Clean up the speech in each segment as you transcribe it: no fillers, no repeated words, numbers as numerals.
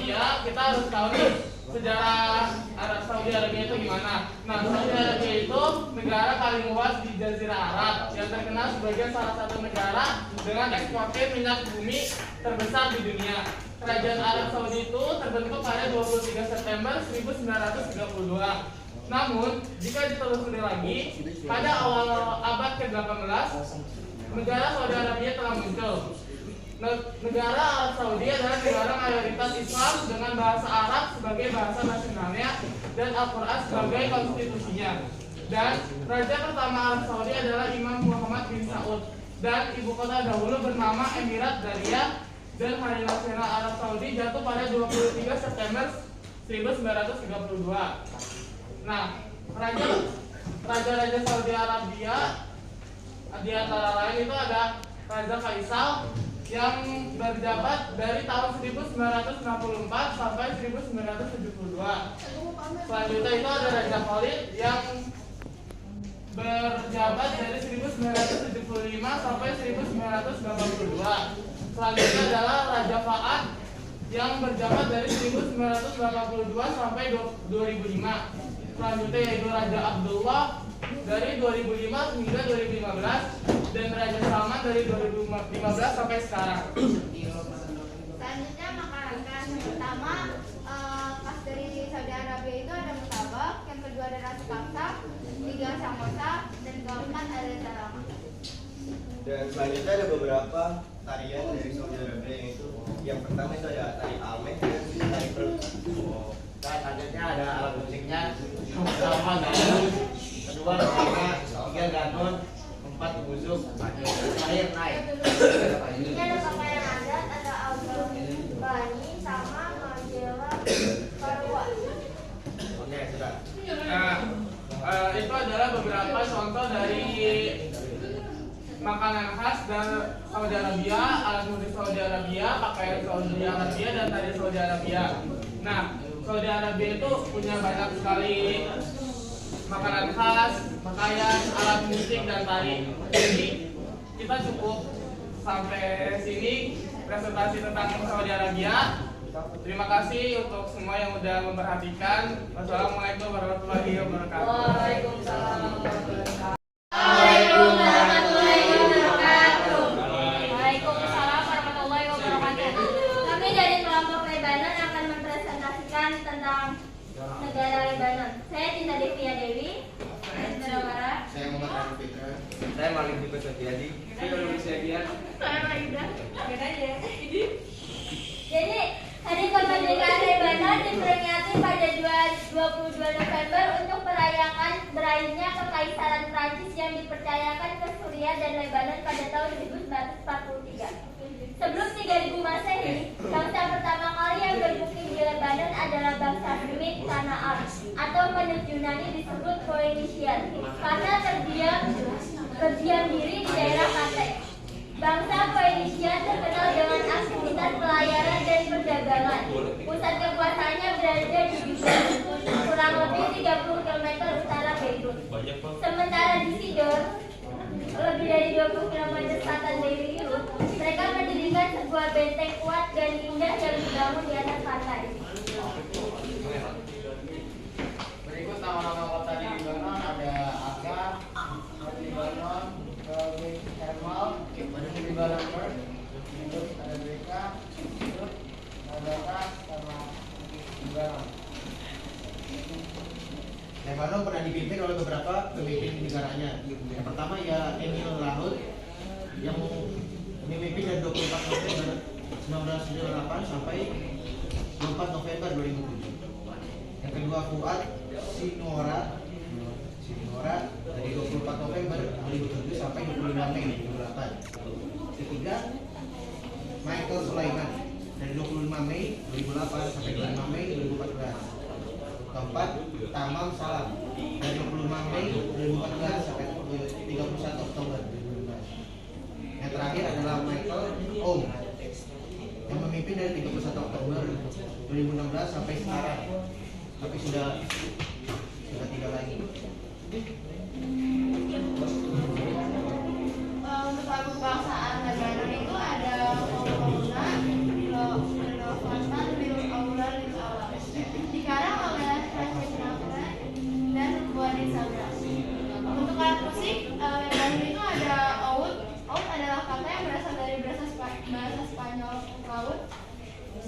Arabia, kita harus tahu nih sejarah Saudi Arabia itu gimana. Nah, Saudi Arabia itu negara paling luas di Jazirah Arab yang terkenal sebagai salah satu negara dengan eksportir minyak bumi terbesar di dunia. Kerajaan Arab Saudi itu terbentuk pada 23 September 1932. Namun, jika ditelusuri lagi, pada awal abad ke-18, negara Saudi Arabia telah muncul. Negara Arab Saudi adalah negara mayoritas Islam dengan bahasa Arab sebagai bahasa nasionalnya dan Al-Quran sebagai konstitusinya. Dan raja pertama Arab Saudi adalah Imam Muhammad bin Saud. Dan ibu kota dahulu bernama Emirat Daria. Dan Hari Nasional Arab Saudi jatuh pada 23 September 1932. Nah, raja-raja Saudi Arabia di antara lain itu ada Raja Faisal yang berjabat dari tahun 1964 sampai 1972. Selanjutnya itu ada Raja Khalid yang berjabat dari 1975 sampai 1982. Selanjutnya adalah Raja Fahad yang berjabat dari 1982 sampai 2005. Selanjutnya yaitu Raja Abdullah dari 2005 hingga 2015 dan Raja Salman dari 2015 sampai sekarang. Selanjutnya makanan khas. Yang pertama khas dari Saudi Arabia itu ada mutabak, yang kedua ada nasi kapsa, tiga samosa, dan keempat ada salama. Dan selanjutnya ada beberapa tarian dari Saudi Arabia, yaitu yang pertama itu ada tari Almeh dan tari perut. Dan selanjutnya ada alat musiknya yang pertama ganun, kedua sama, tiga ganun, empat buzuk, terakhir naik. Ini ada pakaian adat, ada album bani sama majela Farwa. Oke, sudah. Nah, itu adalah beberapa contoh dari makanan khas dan Saudi Arabia, alat musik Saudi Arabia, pakaian Saudi Arabia, dan tari Saudi Arabia. Nah, Saudi Arabia itu punya banyak sekali makanan khas, pakaian, alat musik, dan tari. Jadi kita cukup sampai sini presentasi tentang Saudi Arabia. Terima kasih untuk semua yang sudah memperhatikan. Wassalamualaikum warahmatullahi wabarakatuh. Waalaikumsalam warahmatullahi wabarakatuh. Waalaikumsalam warahmatullahi wabarakatuh. Kami dari kelompok Lebanon akan mempresentasikan tentang negara Lebanon. Saya Tinta Devia Dewi. Negara Barat. Saya Muhammad Arif Fitra. Saya Malik Dibes Setiadi. Saya Maida. Beda ya. Jadi Hari Kemerdekaan Lebanon diperingati pada 22 November untuk merayakan berakhirnya Kekaisaran Prancis yang dipercayakan ke Suriah dan Lebanon pada tahun 1943. Sebelum 3000 Masehi, bangsa pertama kali yang bermukim di Lebanon adalah bangsa Semit Kanaan atau menurut Yunani disebut Phoenician karena terdiam diri di daerah pantai. Bangsa Phoenician terkenal dengan aktivitas pelayaran dan perdagangan. Pusat kekuasaannya berada di Beirut, kurang lebih 30 km utara Beirut. Sementara di Sidon, lebih dari 20 km selatan Beirut, mereka mendirikan sebuah benteng kuat dan indah yang dibangun di atas pantai. Berikut nama-nama kota di Lebanon ada Akka, Lebanon, Hermal, Lebanon First, terus ada Beka, terus ada Tas, sama Lebanon. Lebanon pernah dipimpin oleh beberapa pemimpin negaranya. Yang pertama ya Emil Lahut yang memimpin dari 24 November 1998 sampai 24 November 2007. Yang kedua Fuad Sinora dari 24 November 2007 sampai 25 Mei 2008. Ketiga Michael Sulaiman dari 25 Mei 2008 sampai 25 Mei 2014. Keempat, Tamam Salam dari 25 Mei 2014 sampai 31 Oktober 2015. Yang terakhir adalah Michael Om yang memimpin dari 31 Oktober 2016 sampai sekarang, tapi sudah tidak lagi. Untuk lagu kebangsaan Lebanon itu ada Qawmuna, Selatan, Birul Aula,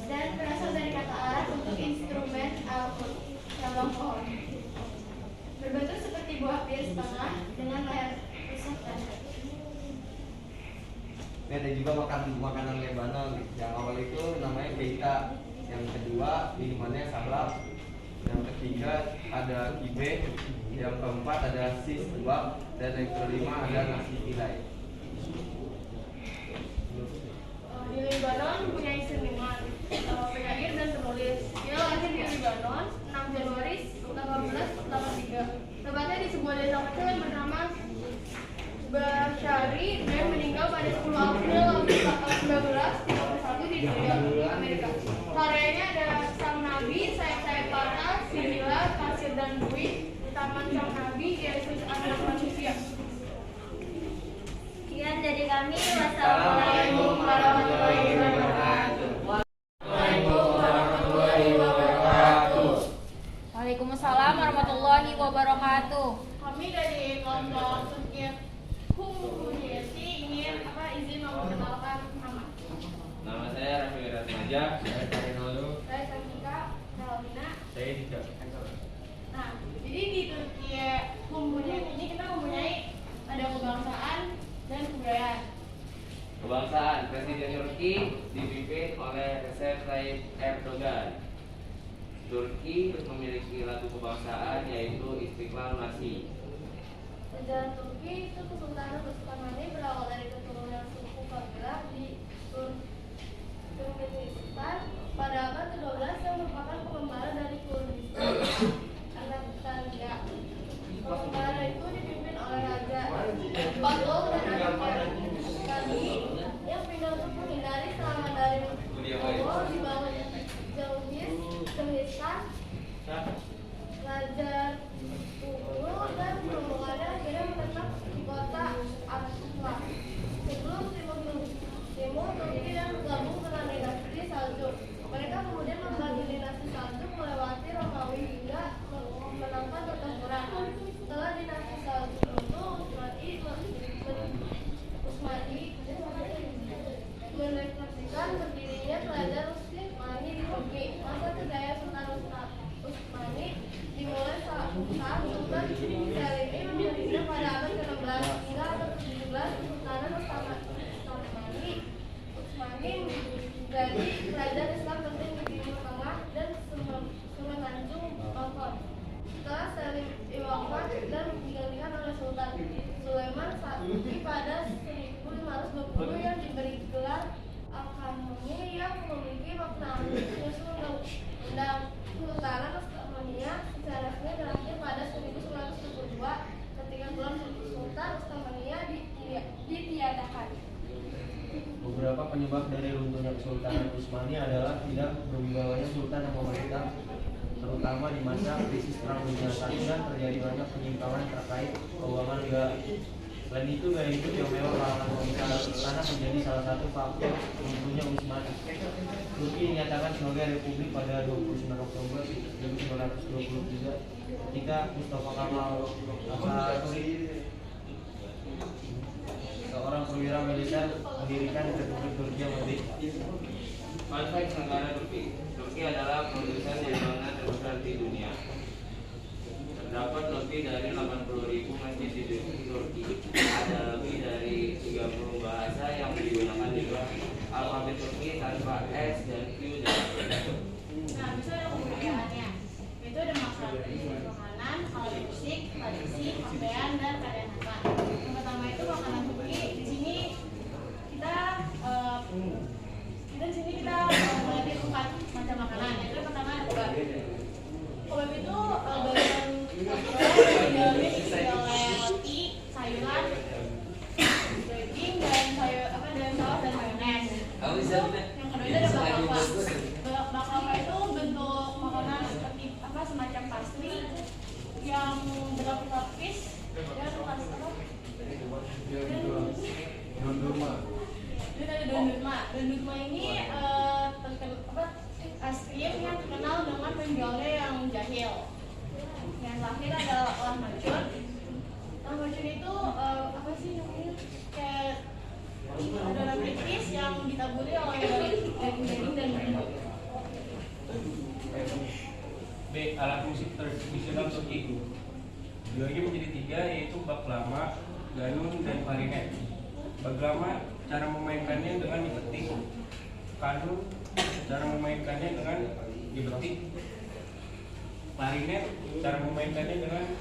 dan berasal dari kata Arab untuk instrumen al-khut, cabang pohon. Berbentuk seperti buah pir setengah dengan layar rusak tajam. Ini ada juga makanan Lebanon. Yang awal itu namanya beita, yang kedua minumannya salab, yang ketiga ada kibe, yang keempat ada sis dua, dan yang kelima ada nasi kilai. Di Lebanon punya seniman, penyair dan penulis. Dia lahir di Lebanon 6 Januari 1883. Tepatnya di sebuah desa kecil yang bernama Bashari dan meninggal pada 10 April 1931 di New York, Amerika. Karyanya ada Sang Nabi, Sayap-sayap Patah, Sila, Pasir dan Buih, Taman Sang Nabi, Yesus Anak Manusia. Sekian dari kami. Wassalamualaikum warahmatullahi wabarakatuh. Waalaikumsalam warahmatullahi wabarakatuh. Kami dari kelompok Turkiet Humuyeti ingin izin memperkenalkan nama. Nama saya Raffi Ratmaja. Saya Karinaldo. Saya Santika Dalina. Saya Dika. Nah, jadi di Turkiet Humuyeti ini kita mempunyai ada kebangsaan dan kebudayaan. Kebangsaan Presiden Turki dipimpin oleh Recep Tayyip Erdogan. Turki memiliki lagu kebangsaan yaitu Istiqlal Masih. Sejarah Turki itu Kesultanan Osmanli berawal dari keturunan suku Kabilah di Turkmenistan pada abad ke-12 yang merupakan pengembara dari Kurdistan, Anatolia. Pengembara itu dipimpin oleh Raja Batul dan anaknya Kali yang pindah untuk menghindari serangan dari Mongol di bawah Genghis Khan. Raja Turki dan rombongannya akhirnya menetap di kota Antakya. Sebelum Timur Turki dan bergabung dengan dinasti Saljuk. Mereka kemudian membagi dinasti Saljuk melewati Romawi hingga memenangkan pertempuran. Setelah dinasti Saljuk itu Utsmani merefleksikan berdirinya kerajaan Utsmani di Turki. Masa kejayaan Sultan Utsmani dimulai saat Sultan Selim memerintah pada abad ke-16 hingga abad ke-17. Kesultanan Utsmani menjadi kerajaan Islam penting di Timur Tengah dan semenanjung Balkan. Setelah Selim wafat dan digantikan oleh Sultan Sulaiman Sanusi pada 1520 yang diberi gelar Al-Kanuni yang memiliki makna menyusun undang Sultanan Utsmaniyah secara resmi berakhir pada 1922 ketika gelar Sultan Utsmaniyah ditiadakan. Beberapa penyebab dari runtuhnya Kesultanan Utsmani adalah tidak berwibawanya Sultan yang memerintah, terutama di masa krisis Perang Dunia I dan terjadi banyak penyimpangan terkait keuangan negara. Selain itu, gaya hidup yang mewah kalangan wanita tanah menjadi salah satu faktor runtuhnya Utsmani. Turki dinyatakan sebagai republik pada 29 Oktober 1923 ketika Mustafa Kemal Atatürk, seorang perwira militer, mendirikan Republik Turki yang merdeka. Fun fact negara Turki. Turki adalah produsen jalanan terbesar di dunia. Terdapat lebih dari 80.000 masjid di Turki. Ada lebih dari 30 bahasa yang digunakan juga. Alfabet Turki tanpa S dan Q dan Nah, itu ada kebudayaannya. Itu ada makanan, alat musik, tradisi, pakaian, dan keadaan makan. Yang pertama itu makanan Turki. Di sini kita melihat 4 macam makanan. Itu yang pertama ada kebab. Kebab itu bagian di dalamnya diisi oleh roti, sayuran, daging, dan dan saus dan mayones. Yang kedua itu ada baklava. Baklava itu bentuk makanan seperti semacam pastry yang berlapis-lapis dan Dondurma. dan ada dondurma. Dondurma ini es krim yang terkenal dengan penjualnya yang jahil. Yang terakhir adalah lahmacun. Lahmacun itu apa sih namanya? Kayak adonan tipis yang ditaburi oleh daging dan bumbu. dibagi menjadi 3, yaitu bak lama, ganun, dan klarinet. Bak lama cara memainkannya dengan dipetik, kanun cara memainkannya dengan dipetik, klarinet cara memainkannya dengan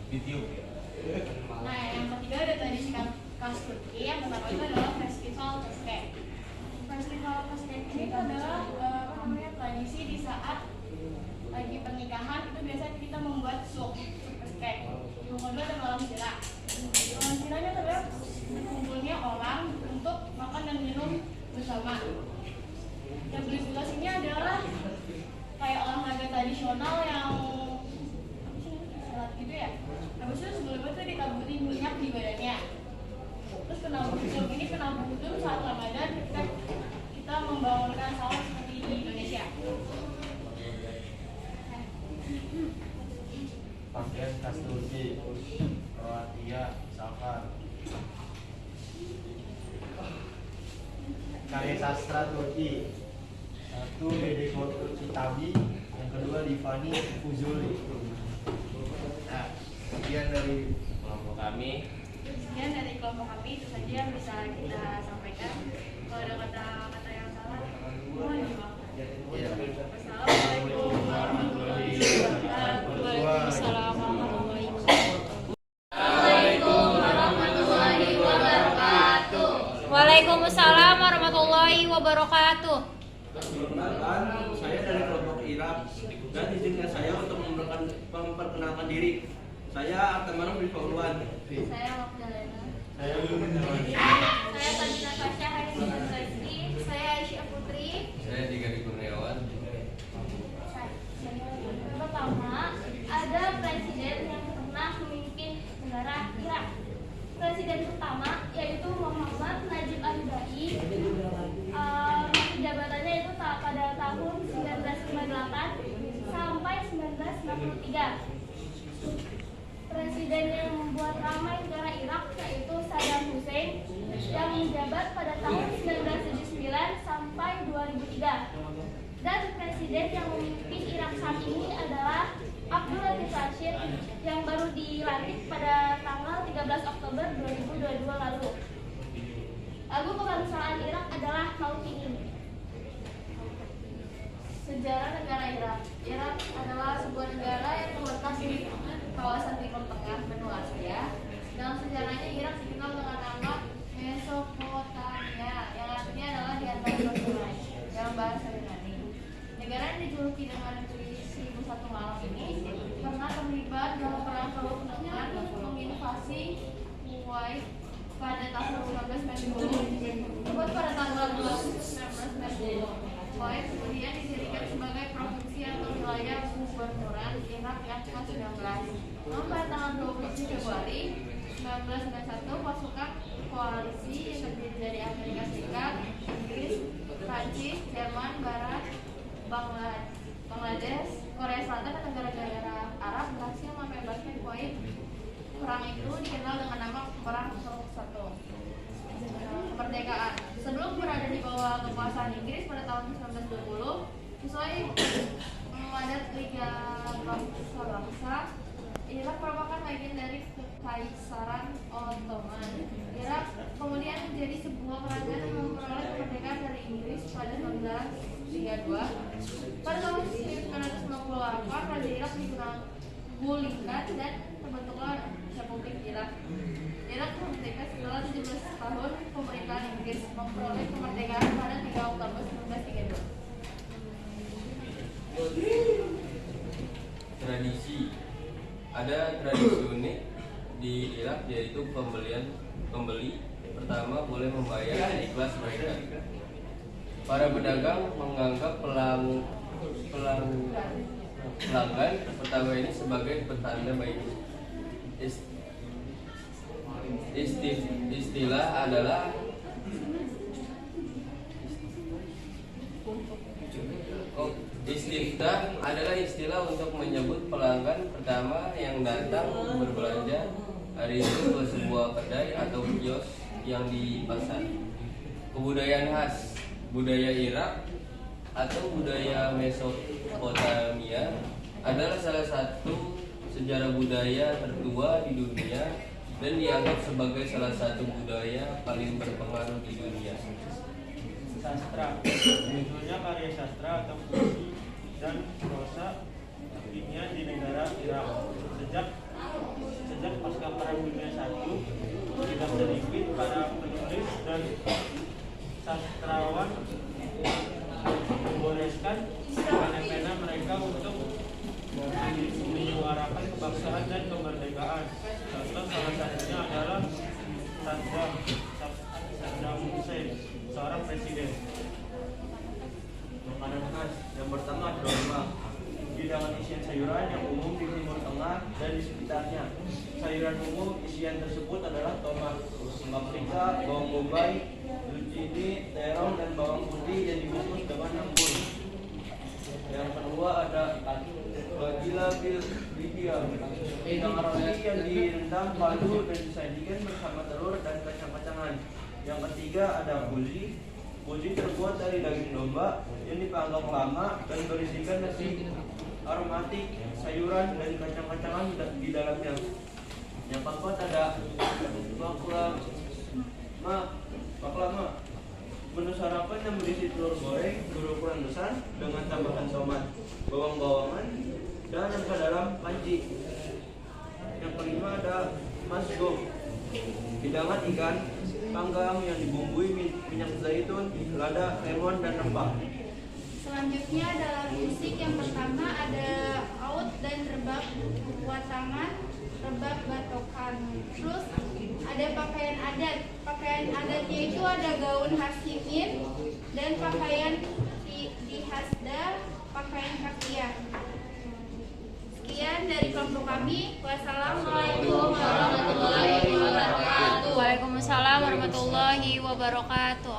ditiup. Nah, yang ketiga ada tradisi khas Turki. Yang pertama itu adalah festival Keske. Festival Keske ini adalah tradisi di saat lagi pernikahan itu biasanya kita membuat sup Keske. Yang kedua ada malam sira. Malam siranya adalah kumpulnya orang untuk makan dan minum bersama. Yang beristilasi ini adalah kayak olahraga tradisional yang salat gitu ya. Habis itu sebelumnya tuh ditaburin minyak di badannya. Terus ini kena budum saat Ramadan ketika kita membangunkan sahur seperti di Indonesia. Pakaian khas Turki, Kroasia, Safar. Karya sastra Turki. 1 Dedeko Kitabi, yang kedua Divani Fuzuli. Nah, sekian dari kelompok kami. Sekian dari kelompok kami, itu saja yang bisa kita sampaikan. Kalau ada kata-kata yang salah, mohon dimaafkan. ya. Wassalamualaikum warahmatullahi wabarakatuh. Waalaikumsalam warahmatullahi wabarakatuh. Waalaikumsalam warahmatullahi wabarakatuh. Perkenalkan, saya dari kelompok Irab dan izinkan saya untuk memperkenalkan diri. Saya Artamanov Bifauluan. Saya Magdalena. Saya Saya Fadila Fasya Harisya Sesti. Saya Aisyah Putri. Saya Digari Kurniawan. Yang pertama, ada presiden yang pernah memimpin negara Irak. Presiden pertama yaitu Muhammad Najib Al-Hidayah. Jabatannya itu pada tahun 1998 sampai 1963. Presiden yang membuat ramai negara Irak yaitu Saddam Hussein yang menjabat pada tahun 1979 sampai 2003. Dan presiden yang memimpin Irak saat ini adalah Abdul Latif Rashid yang baru dilantik pada tanggal 13 Oktober 2022 lalu. Lagu kebangsaan Irak adalah Mautini. Sejarah negara Irak. Irak adalah sebuah negara yang terletak di kawasan Timur Tengah benua Asia. Dalam sejarahnya Irak dikenal dengan nama Mesopotamia, yang artinya adalah di antara dua sungai dalam bahasa Yunani. Negara yang dijuluki dengan negeri 1001 malam ini pernah terlibat dalam perang Teluk Tengah untuk menginvasi Kuwait pada tahun 1990. Tepat pada tanggal 12 1990. Kuwait kemudian didirikan sebagai provinsi atau wilayah gubernuran Irak yang ke-19. Namun pada tanggal 20 Februari 1991 pasukan koalisi yang terdiri dari Amerika Serikat, Inggris, Prancis, Jerman, Barat, Bangladesh, Korea Selatan dan negara-negara Arab berhasil membebaskan Kuwait. Perang itu dikenal dengan nama Perang Teluk Satu. Kemerdekaan. Sebelum berada di bawah kekuasaan Inggris pada tahun 1920, sesuai mandat Liga Bangsa-Bangsa, Irak merupakan bagian dari Kekaisaran Ottoman. Irak kemudian menjadi sebuah kerajaan yang memperoleh kemerdekaan dari Inggris pada 1932. Pada tahun 1998, Raja Irak digulingkan dan terbentuklah Republik Irak. Irak merdeka setelah 17 tahun pemerintahan Inggris, memperoleh kemerdekaan pada 3 Oktober 1932. Tradisi. Ada tradisi unik di Irak, yaitu pembeli pertama boleh membayar ikhlas mereka. Para pedagang menganggap pelanggan pertama ini sebagai petanda baik. Istilah adalah istiftah adalah istilah untuk menyebut pelanggan pertama yang datang berbelanja hari itu ke sebuah kedai atau kios yang di pasar. Kebudayaan khas budaya Irak atau budaya Mesopotamia adalah salah satu sejarah budaya tertua di dunia dan dianggap sebagai salah satu budaya paling berpengaruh di dunia. Sastra, munculnya karya sastra atau puisi dan prosa kimia di negara Irak sejak pasca Perang Dunia I, tidak sedikit para penulis dan sastrawan membolehkan pena-pena mereka untuk menyuarakan kebangsaan dan kemerdekaan. Contoh salah satunya adalah Saddam Hussein, seorang presiden. Makanan khas yang pertama domba, hidangan isian sayuran yang umum di Timur Tengah dan di sekitarnya. Sayuran umum isian tersebut adalah tomat, paprika, bawang bombay, zucchini, terong, dan bawang putih yang dibungkus dengan anggur. Yang kedua ada bagila bil lidia, hidangan roti yang direndam kaldu dan disajikan bersama telur dan kacang-kacangan. Yang ketiga ada buzi. Buzi terbuat dari daging domba yang dipanggang lama dan berisikan nasi aromatik, sayuran, dan kacang-kacangan di dalamnya. Yang keempat ada baklama. Menu sarapan yang berisi telur goreng berukuran besar dengan tambahan tomat, bawang-bawangan, dan ke dalam panci. Yang kelima ada masgo, hidangan ikan panggang yang dibumbui minyak zaitun, lada, lemon, dan rempah. Selanjutnya adalah musik. Yang pertama ada aut dan rebab watangan, rebab batokan. Terus ada pakaian adat. Pakaian adatnya itu ada gaun khas Himin dan pakaian di Hasda, pakaian kakiah. Sekian dari kelompok kami. Wassalamualaikum warahmatullahi wabarakatuh. Waalaikumsalam warahmatullahi wabarakatuh.